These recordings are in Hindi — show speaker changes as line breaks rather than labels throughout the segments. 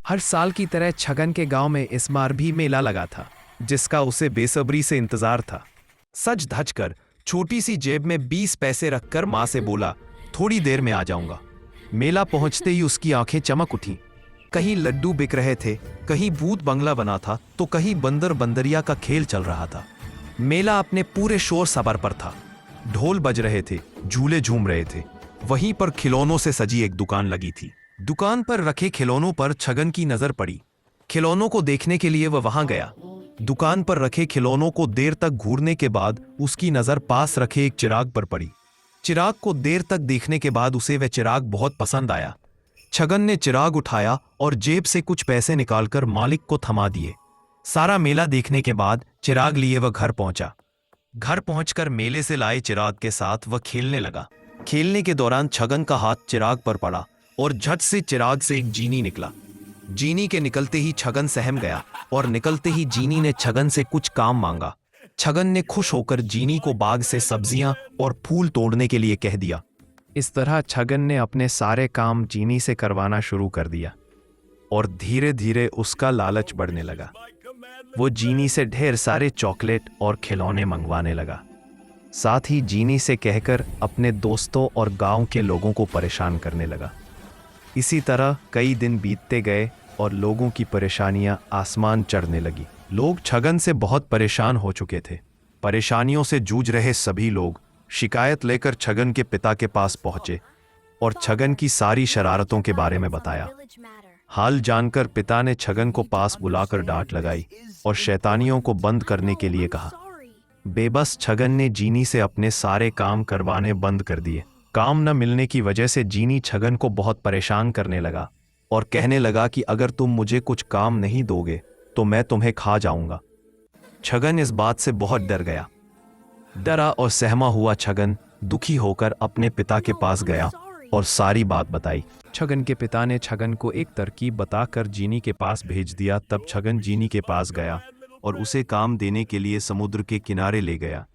हर साल की तरह छगन के गांव में इस बार भी मेला लगा था, जिसका उसे बेसब्री से इंतजार था। सज धज कर छोटी सी जेब में 20 पैसे रखकर माँ से बोला, थोड़ी देर में आ जाऊंगा। मेला पहुंचते ही उसकी आंखें चमक उठी। कहीं लड्डू बिक रहे थे, कहीं भूत बंगला बना था, तो कहीं बंदर बंदरिया का खेल चल रहा था। मेला अपने पूरे शोर सबर पर था। ढोल बज रहे थे, झूले झूम रहे थे। वहीं पर खिलौनों से सजी एक दुकान लगी थी। दुकान पर रखे खिलौनों पर छगन की नजर पड़ी। खिलौनों को देखने के लिए वह वहां गया। दुकान पर रखे खिलौनों को देर तक घूरने के बाद उसकी नजर पास रखे एक चिराग पर पड़ी। चिराग को देर तक देखने के बाद उसे वह चिराग बहुत पसंद आया। छगन ने चिराग उठाया और जेब से कुछ पैसे निकालकर मालिक को थमा दिए। सारा मेला देखने के बाद चिराग लिए वह घर पहुंचा। घर पहुंचकर मेले से लाए चिराग के साथ वह खेलने लगा। खेलने के दौरान छगन का हाथ चिराग पर पड़ा और झट से चिराग से एक जीनी निकला। जीनी के निकलते ही छगन सहम गया और निकलते ही जीनी ने छगन से कुछ काम मांगा। छगन ने खुश होकर जीनी को बाग से सब्जियां और फूल तोड़ने के लिए कह दिया। इस तरह छगन ने अपने सारे काम जीनी से करवाना शुरू कर दिया और धीरे धीरे उसका लालच बढ़ने लगा। वो जीनी से ढेर सारे चॉकलेट और खिलौने मंगवाने लगा। साथ ही जीनी से कहकर अपने दोस्तों और गांव के लोगों को परेशान करने लगा। इसी तरह कई दिन बीतते गए और लोगों की परेशानियां आसमान चढ़ने लगी। लोग छगन से बहुत परेशान हो चुके थे। परेशानियों से जूझ रहे सभी लोग शिकायत लेकर छगन के पिता के पास पहुंचे और छगन की सारी शरारतों के बारे में बताया। हाल जानकर पिता ने छगन को पास बुलाकर डांट लगाई और शैतानियों को बंद करने के लिए कहा। बेबस छगन ने जीनी से अपने सारे काम करवाने बंद कर दिए। काम न मिलने की वजह से जीनी छगन को बहुत परेशान करने लगा और कहने लगा कि अगर तुम मुझे कुछ काम नहीं दोगे तो मैं तुम्हें खा जाऊंगा। छगन इस बात से बहुत डर गया। डरा और सहमा हुआ छगन दुखी होकर अपने पिता के पास गया और सारी बात बताई। छगन के पिता ने छगन को एक तरकीब बताकर जीनी के पास भेज दिया। तब छगन जीनी के पास गया और उसे काम देने के लिए समुद्र के किनारे ले गया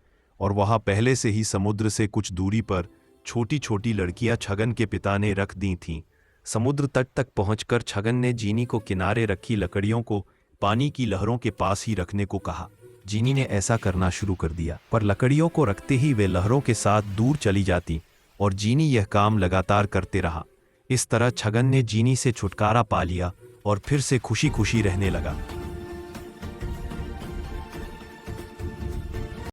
और वहां पहले से ही समुद्र से कुछ दूरी पर छोटी छोटी लड़कियां छगन के पिता ने रख दी थीं। समुद्र तट तक पहुंचकर छगन ने जीनी को किनारे रखी लकड़ियों को पानी की लहरों के पास ही रखने को कहा। जीनी ने ऐसा करना शुरू कर दिया, पर लकड़ियों को रखते ही वे लहरों के साथ दूर चली जाती और जीनी यह काम लगातार करते रहा। इस तरह छगन ने जीनी से छुटकारा पा लिया और फिर से खुशी खुशी रहने लगा।